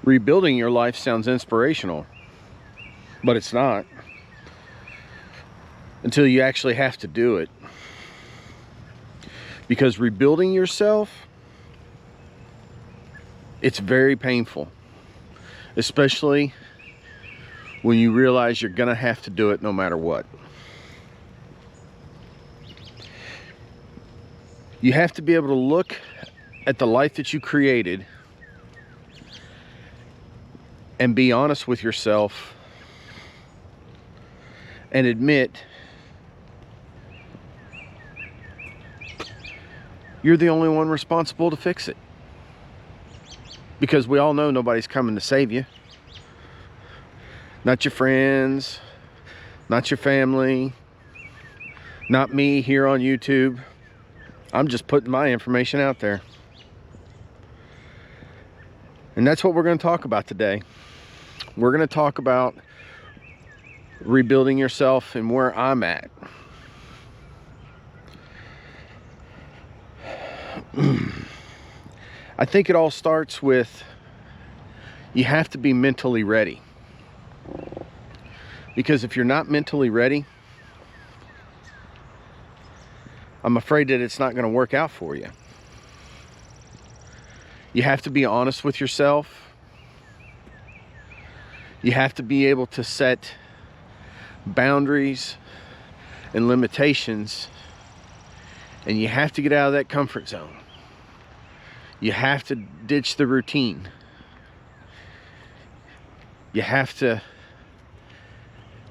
Rebuilding your life sounds inspirational, but it's not until you actually have to do it. Because rebuilding yourself, it's very painful, especially when you realize you're gonna have to do it no matter what. You have to be able to look at the life that you created and be honest with yourself and admit you're the only one responsible to fix it. Because we all know nobody's coming to save you. Not your friends, not your family, not me here on YouTube. I'm just putting my information out there. And that's what we're going to talk about today. We're going to talk about rebuilding yourself and where I'm at. I think it all starts with you have to be mentally ready. Because if you're not mentally ready, I'm afraid that it's not going to work out for you. You have to be honest with yourself. You have to be able to set boundaries and limitations, and you have to get out of that comfort zone. You have to ditch the routine. You have to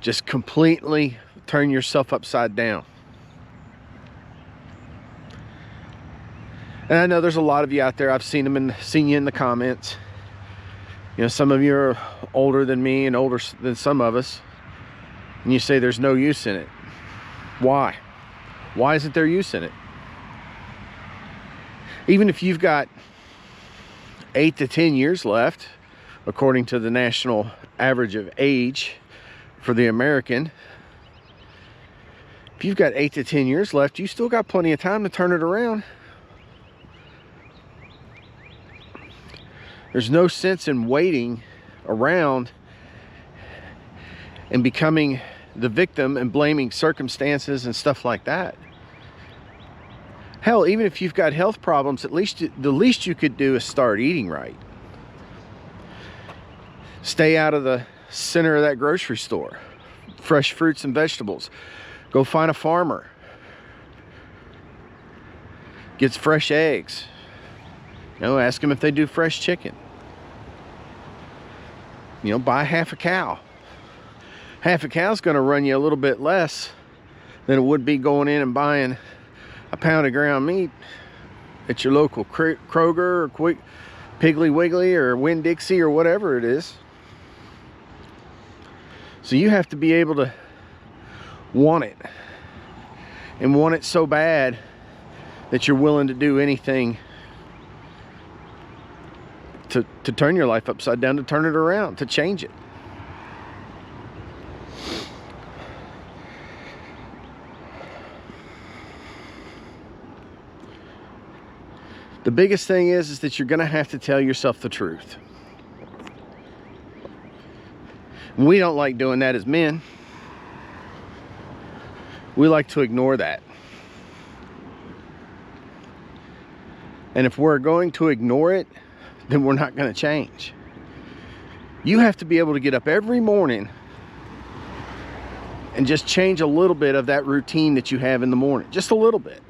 just completely turn yourself upside down. And I know there's a lot of you out there. I've seen you in the comments. You know, some of you are older than me and older than some of us, and you say there's no use in it. Why? Why isn't there use in it? Even if you've got 8 to 10 years left, according to the national average of age for the American, if you've got 8 to 10 years left, you still got plenty of time to turn it around. There's no sense in waiting around and becoming the victim and blaming circumstances and stuff like that. Hell, even if you've got health problems, the least you could do is start eating right. Stay out of the center of that grocery store. Fresh fruits and vegetables. Go find a farmer. Gets fresh eggs. You know, ask them if they do fresh chicken. You know, buy half a cow. Half a cow's going to run you a little bit less than it would be going in and buying a pound of ground meat at your local Kroger or Piggly Wiggly or Winn-Dixie or whatever it is. So you have to be able to want it, and want it so bad that you're willing to do anything to turn your life upside down, to turn it around, to change it. The biggest thing is that you're going to have to tell yourself the truth. We don't like doing that as men. We like to ignore that. And if we're going to ignore it, then we're not going to change. You have to be able to get up every morning and just change a little bit of that routine that you have in the morning. Just a little bit.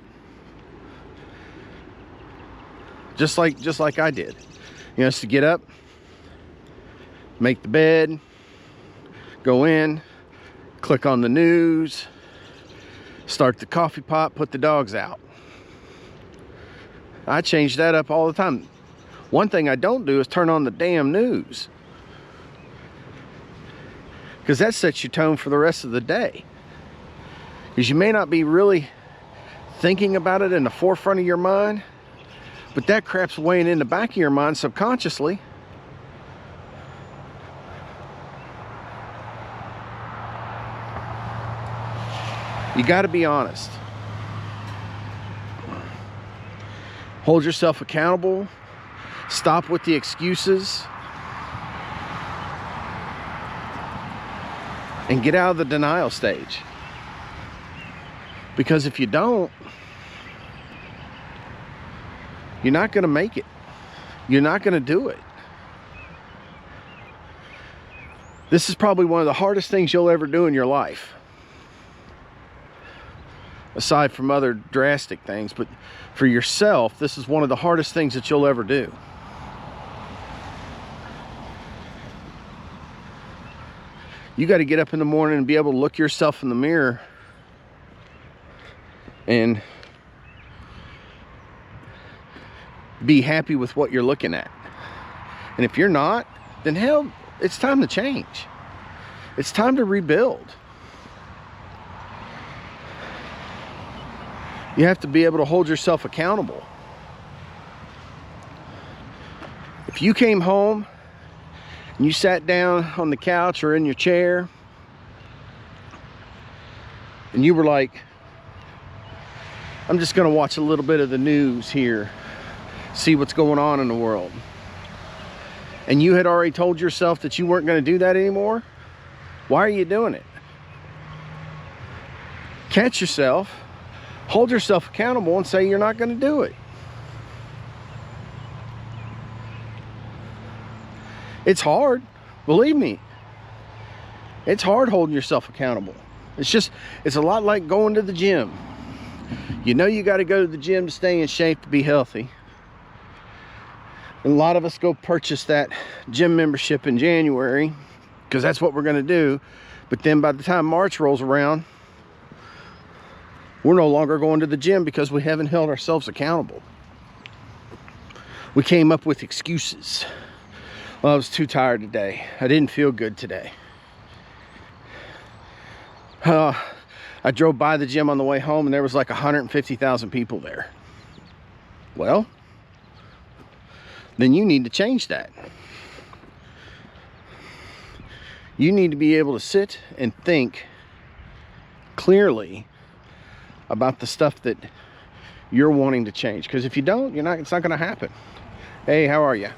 Just like I did. You know, it's to get up, make the bed, go in, click on the news, start the coffee pot, put the dogs out. I change that up all the time. One thing I don't do is turn on the damn news, because that sets your tone for the rest of the day. Because you may not be really thinking about it in the forefront of your mind, but that crap's weighing in the back of your mind subconsciously. You got to be honest. Hold yourself accountable. Stop with the excuses. and get out of the denial stage. Because if you don't, you're not going to make it. You're not going to do it. This is probably one of the hardest things you'll ever do in your life. Aside from other drastic things, but for yourself, this is one of the hardest things that you'll ever do. You got to get up in the morning and be able to look yourself in the mirror and be happy with what you're looking at. And if you're not, then hell, it's time to change. It's time to rebuild. You have to be able to hold yourself accountable. If you came home and you sat down on the couch or in your chair and you were like, I'm just going to watch a little bit of the news here, see what's going on in the world, and you had already told yourself that you weren't going to do that anymore, why are you doing it? Catch yourself, hold yourself accountable, and say you're not going to do it. It's hard, believe me. It's hard holding yourself accountable. It's a lot like going to the gym. You know you got to go to the gym to stay in shape, to be healthy. And a lot of us go purchase that gym membership in January because that's what we're going to do. But then by the time March rolls around, we're no longer going to the gym because we haven't held ourselves accountable. We came up with excuses. Well, I was too tired today. I didn't feel good today. I drove by the gym on the way home and there was like 150,000 people there. Well, then you need to change that. You need to be able to sit and think clearly about the stuff that you're wanting to change. Because if you don't, it's not going to happen. Hey, how are you?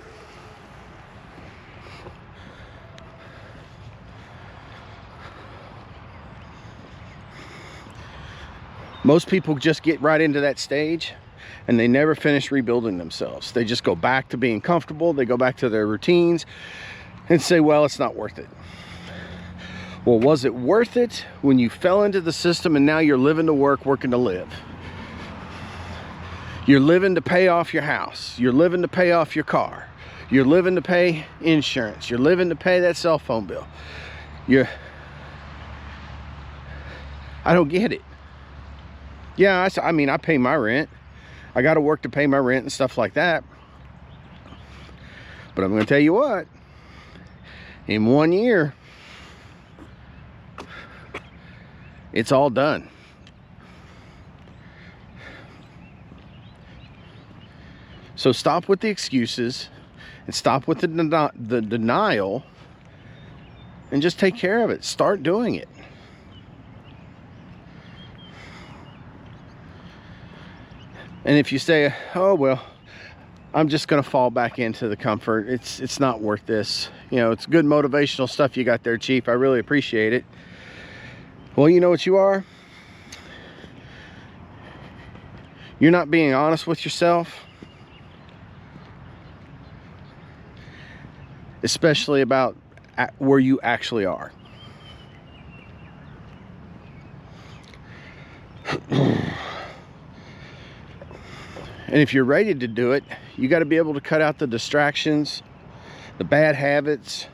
Most people just get right into that stage and they never finish rebuilding themselves. They just go back to being comfortable. They go back to their routines and say, well, it's not worth it. Well, was it worth it when you fell into the system and now you're living to work, working to live? You're living to pay off your house. You're living to pay off your car. You're living to pay insurance. You're living to pay that cell phone bill. I don't get it. Yeah, I mean, I pay my rent. I got to work to pay my rent and stuff like that. But I'm going to tell you what. In 1 year, it's all done. So stop with the excuses and stop with the denial and just take care of it. Start doing it. And if you say, oh, well, I'm just going to fall back into the comfort. It's not worth this. You know, it's good motivational stuff you got there, Chief. I really appreciate it. Well, you know what you are? You're not being honest with yourself. Especially about where you actually are. And if you're ready to do it, you got to be able to cut out the distractions, the bad habits,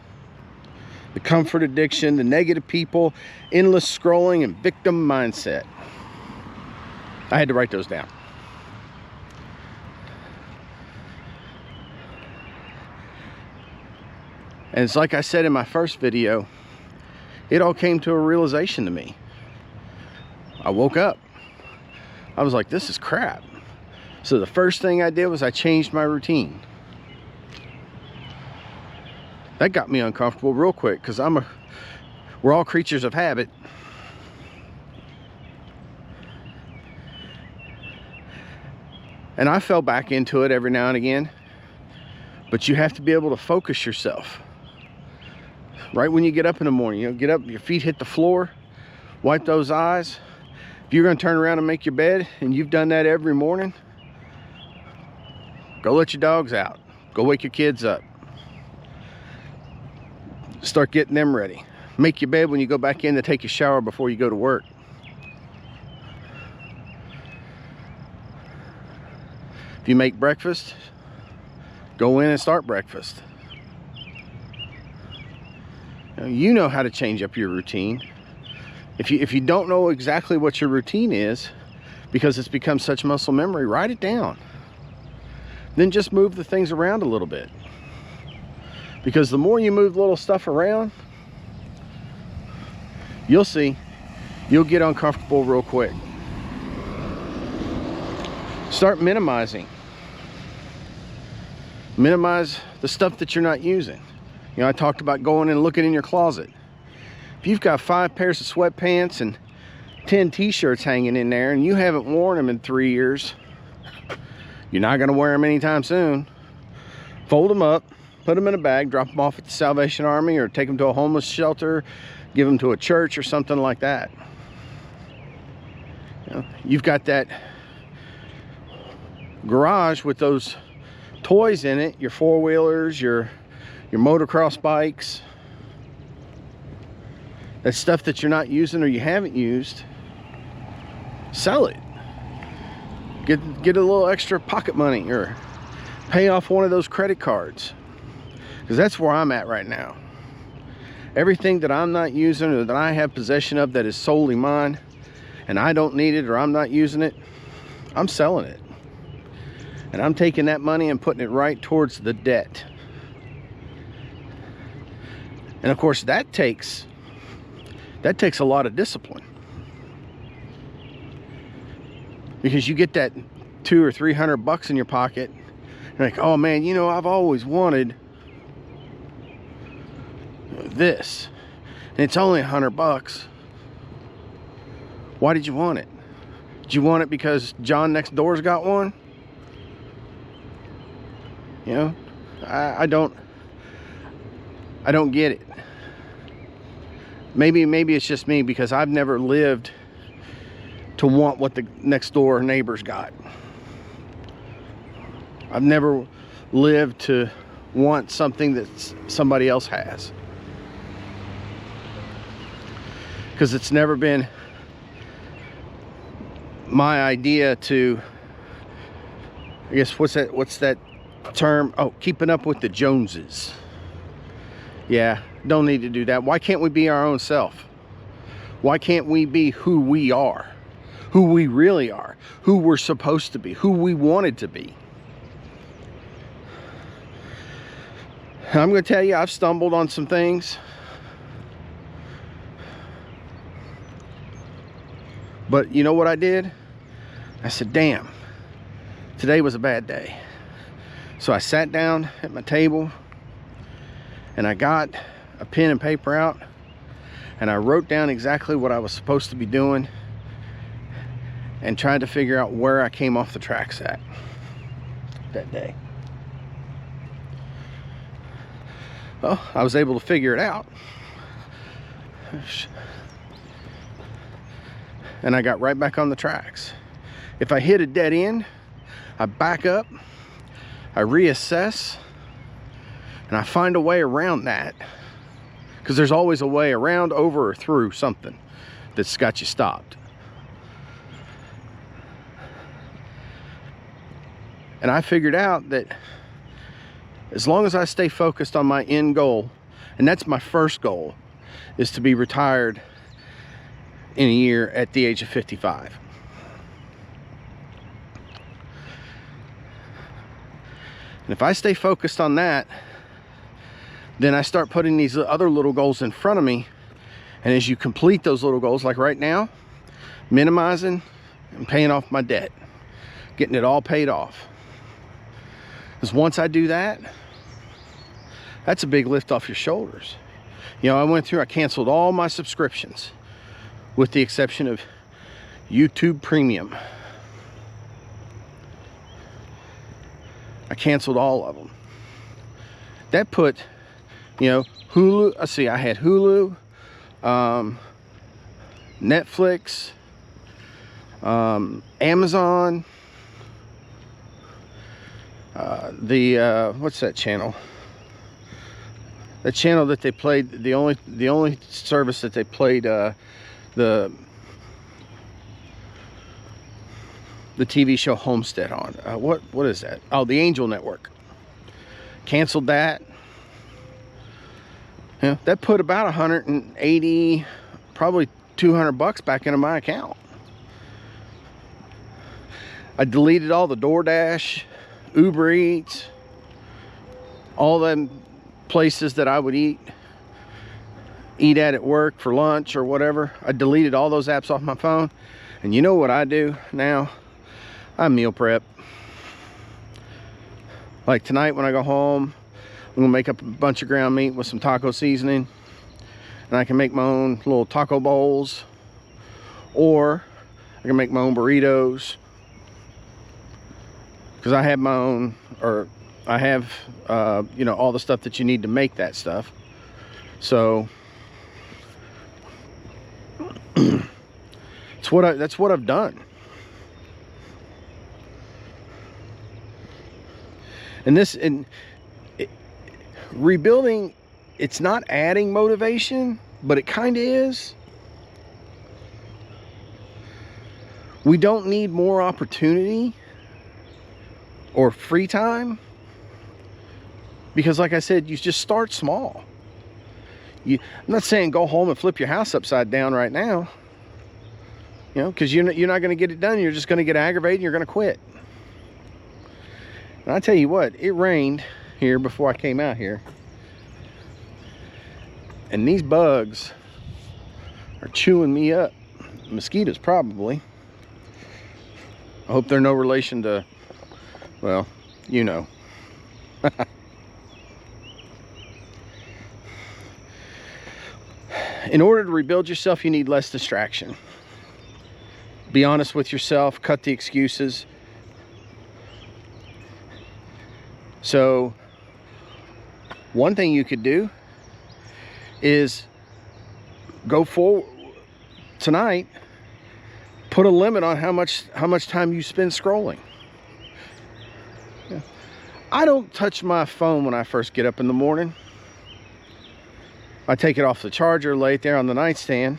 the comfort addiction, the negative people, endless scrolling, and victim mindset. I had to write those down. And it's like I said in my first video, it all came to a realization to me. I woke up. I was like, this is crap. So the first thing I did was I changed my routine. That got me uncomfortable real quick because we're all creatures of habit. And I fell back into it every now and again. But you have to be able to focus yourself. Right when you get up in the morning, you know, get up, your feet hit the floor, wipe those eyes. If you're going to turn around and make your bed, and you've done that every morning, go let your dogs out. Go wake your kids up. Start getting them ready. Make your bed when you go back in to take a shower before you go to work. If you make breakfast, go in and start breakfast. You know how to change up your routine. If you don't know exactly what your routine is, because it's become such muscle memory, write it down. Then just move the things around a little bit. Because the more you move little stuff around, you'll see, you'll get uncomfortable real quick. Start minimizing. Minimize the stuff that you're not using. You know, I talked about going and looking in your closet. If you've got 5 pairs of sweatpants and 10 t-shirts hanging in there and you haven't worn them in 3 years, you're not going to wear them anytime soon. Fold them up, put them in a bag, drop them off at the Salvation Army, or take them to a homeless shelter, give them to a church or something like that. You know, you've got that garage with those toys in it, your 4-wheelers, your motocross bikes. That stuff that you're not using or you haven't used, sell it. Get a little extra pocket money, or pay off one of those credit cards. Because that's where I'm at right now. Everything that I'm not using or that I have possession of that is solely mine, and I don't need it or I'm not using it, I'm selling it. And I'm taking that money and putting it right towards the debt. And of course that takes a lot of discipline. Because you get that $200 or $300 in your pocket, you're like, oh man, you know, I've always wanted this, and it's only $100. Why did you want it? Did you want it because John next door's got one? You know, I don't get it. Maybe it's just me, because I've never lived to want what the next door neighbors got. I've never lived to want something that somebody else has. Because it's never been my idea to, I guess, what's that term? Oh, keeping up with the Joneses. Yeah, don't need to do that. Why can't we be our own self? Why can't we be who we are? Who we really are? Who we're supposed to be? Who we wanted to be? I'm going to tell you, I've stumbled on some things. But you know what I did? I said, damn, today was a bad day. So I sat down at my table and I got a pen and paper out and I wrote down exactly what I was supposed to be doing and tried to figure out where I came off the tracks at that day. Well, I was able to figure it out. And I got right back on the tracks. If I hit a dead end, I back up, I reassess, and I find a way around that. Because there's always a way around, over, or through something that's got you stopped. And I figured out that as long as I stay focused on my end goal, and that's my first goal, is to be retired in a year at the age of 55. And if I stay focused on that, then I start putting these other little goals in front of me. And as you complete those little goals, like right now, minimizing and paying off my debt, getting it all paid off. Because once I do that, that's a big lift off your shoulders. You know, I canceled all my subscriptions with the exception of YouTube Premium. I canceled all of them. That put You know, Hulu, let's see, I had Hulu, Netflix, Amazon, what's that channel? The channel that they played, the only service that they played the TV show Homestead on. What is that? Oh, the Angel Network. Canceled that. Yeah, that put about 180, probably 200 bucks back into my account. I deleted all the DoorDash, Uber Eats, all them places that I would eat at work for lunch or whatever. I deleted all those apps off my phone. And you know what I do now? I meal prep. Like tonight when I go home, I'm gonna make up a bunch of ground meat with some taco seasoning, and I can make my own little taco bowls, or I can make my own burritos, because I have my own, or I have you know, all the stuff that you need to make that stuff. So that's what I've done. And rebuilding, it's not adding motivation, but it kind of is. We don't need more opportunity or free time, because like I said, you just start small. I'm not saying go home and flip your house upside down right now, you know, because you're not going to get it done. You're just going to get aggravated and you're going to quit. And I tell you what, it rained here before I came out here, and these bugs are chewing me up. Mosquitoes probably. I hope they're no relation to, well, you know. In order to rebuild yourself, you need less distraction. Be honest with yourself, cut the excuses. So one thing you could do is go forward tonight, put a limit on how much time you spend scrolling. Yeah. I don't touch my phone when I first get up in the morning. I take it off the charger, lay it there on the nightstand.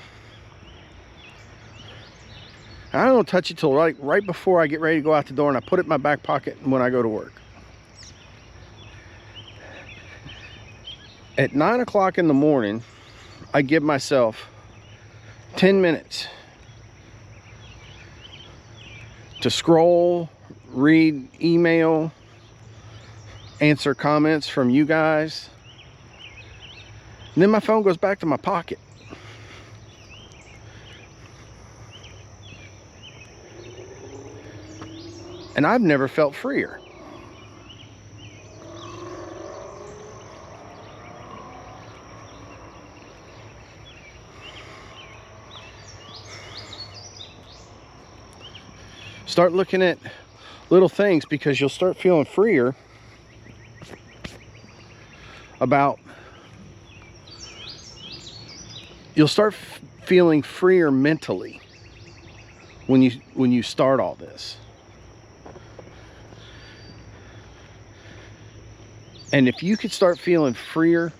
I don't touch it till right before I get ready to go out the door, and I put it in my back pocket when I go to work. At 9 o'clock in the morning, I give myself 10 minutes to scroll, read email, answer comments from you guys. And then my phone goes back to my pocket. And I've never felt freer. Start looking at little things, because you'll start feeling freer about, you'll start feeling freer mentally when you start all this. And if you could start feeling freer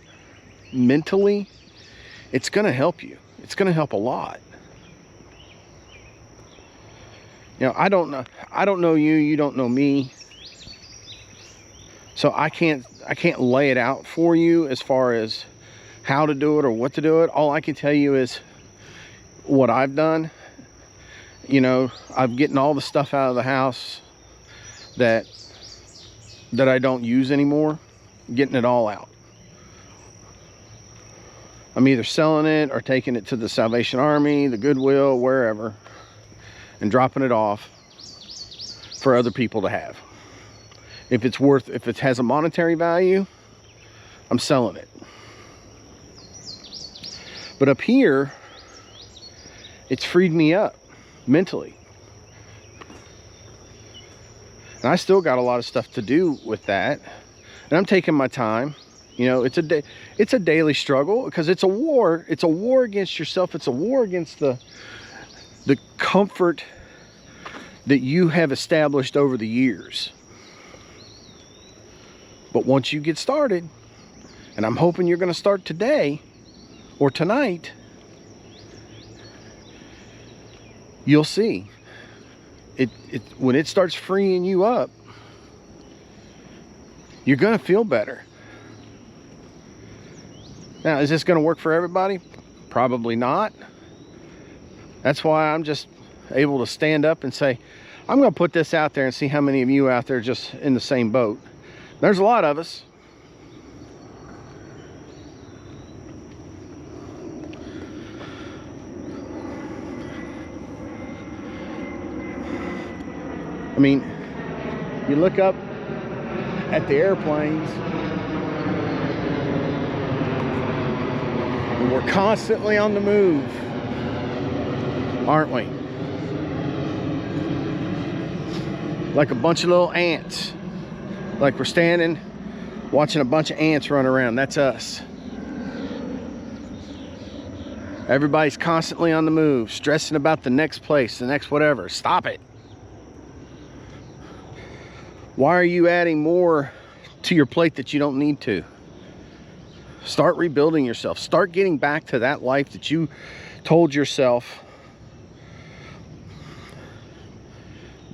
mentally, it's going to help you. It's going to help a lot. You know, I don't know you, you don't know me. So I can't lay it out for you as far as how to do it or what to do it. All I can tell you is what I've done. You know, I'm getting all the stuff out of the house that I don't use anymore, getting it all out. I'm either selling it or taking it to the Salvation Army, the Goodwill, wherever, and dropping it off for other people to have. If it has a monetary value, I'm selling it. But up here, it's freed me up mentally. And I still got a lot of stuff to do with that. And I'm taking my time. You know, it's a daily struggle, because it's a war. It's a war against yourself. It's a war against the comfort that you have established over the years. But once you get started, and I'm hoping you're going to start today or tonight, you'll see it when it starts freeing you up, you're going to feel better. Now, is this going to work for everybody? Probably not. That's why I'm just able to stand up and say, I'm going to put this out there and see how many of you out there just in the same boat. There's a lot of us. I mean, you look up at the airplanes, and we're constantly on the move, aren't we? Like a bunch of little ants. Like we're standing, watching a bunch of ants run around. That's us. Everybody's constantly on the move, stressing about the next place, the next whatever. Stop it. Why are you adding more to your plate that you don't need to? Start rebuilding yourself. Start getting back to that life that you told yourself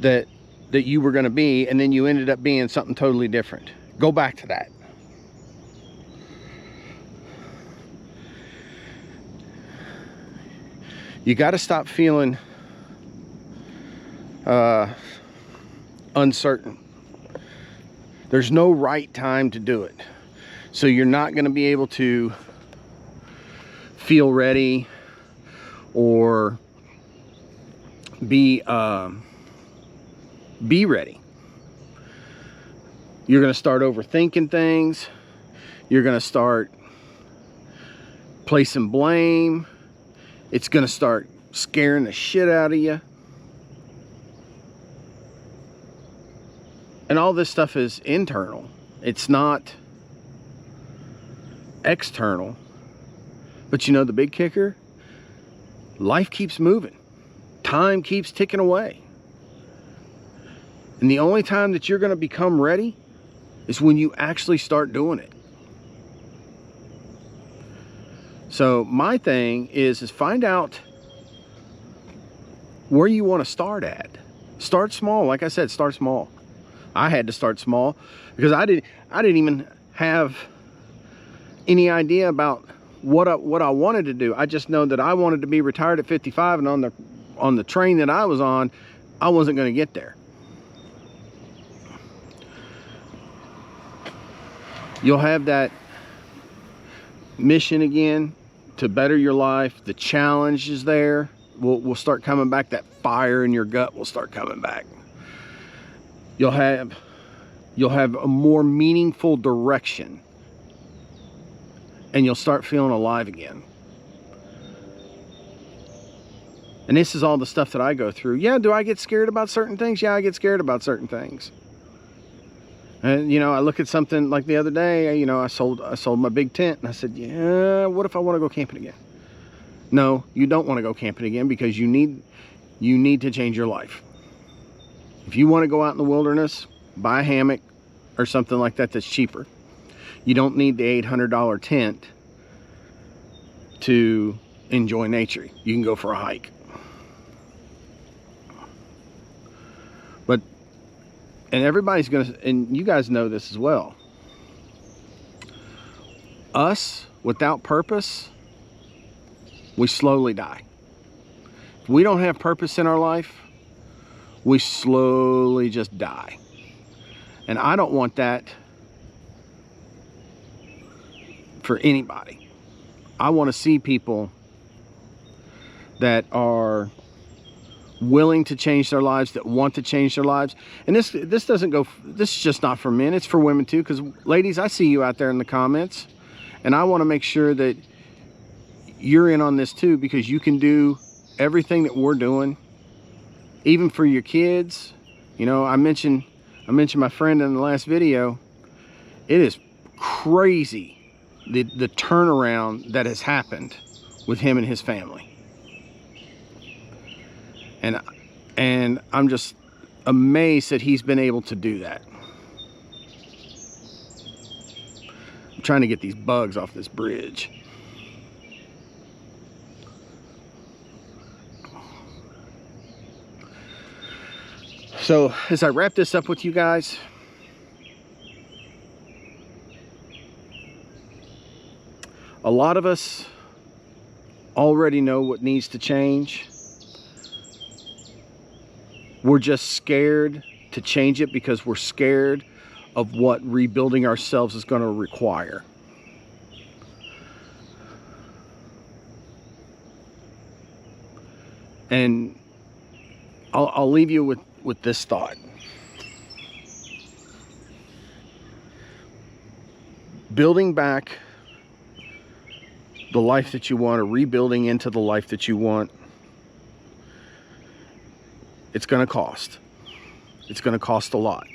that you were going to be, and then you ended up being something totally different. Go back to that. You got to stop feeling uncertain. There's no right time to do it. So you're not going to be able to feel ready or be ready. You're going to start overthinking things. You're going to start placing blame. It's going to start scaring the shit out of you. And all this stuff is internal. It's not external. But you know the big kicker? Life keeps moving. Time keeps ticking away. And the only time that you're going to become ready is when you actually start doing it. So my thing is find out where you want to start at. Start small. Like I said, start small. I had to start small because I didn't even have any idea about what I wanted to do. I just know that I wanted to be retired at 55, and on the train that I was on, I wasn't going to get there. You'll have that mission again to better your life. The challenge is there. We'll start coming back. That fire in your gut will start coming back. You'll have a more meaningful direction, and you'll start feeling alive again. And this is all the stuff that I go through. Yeah, do I get scared about certain things? Yeah, I get scared about certain things. And you know, I look at something like the other day, you know, I sold my big tent, and I said, yeah, what if I want to go camping again? No, you don't want to go camping again, because you need to change your life. If you want to go out in the wilderness, buy a hammock or something like that that's cheaper. You don't need the $800 tent to enjoy nature. You can go for a hike. But, and everybody's gonna, and you guys know this as well, us without purpose, we slowly die. If we don't have purpose in our life, we slowly just die. And I don't want that for anybody. I want to see people that are willing to change their lives, that want to change their lives. And this is just not for men, it's for women too, because ladies, I see you out there in the comments, and I want to make sure that you're in on this too, because you can do everything that we're doing, even for your kids. You know, I mentioned my friend in the last video. It is crazy the turnaround that has happened with him and his family. And I'm just amazed that he's been able to do that. I'm trying to get these bugs off this bridge. So as I wrap this up with you guys, a lot of us already know what needs to change. We're just scared to change it because we're scared of what rebuilding ourselves is going to require. And I'll leave you with this thought. Building back the life that you want, or rebuilding into the life that you want, it's going to cost. It's going to cost a lot.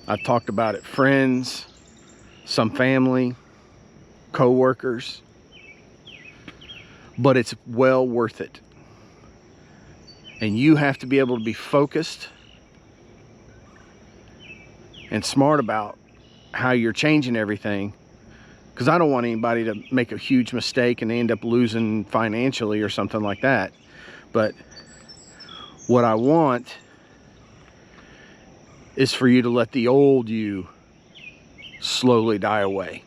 I've talked about it. Friends, some family, co-workers, but it's well worth it. And you have to be able to be focused and smart about how you're changing everything, because I don't want anybody to make a huge mistake and end up losing financially or something like that. But what I want is for you to let the old you slowly die away.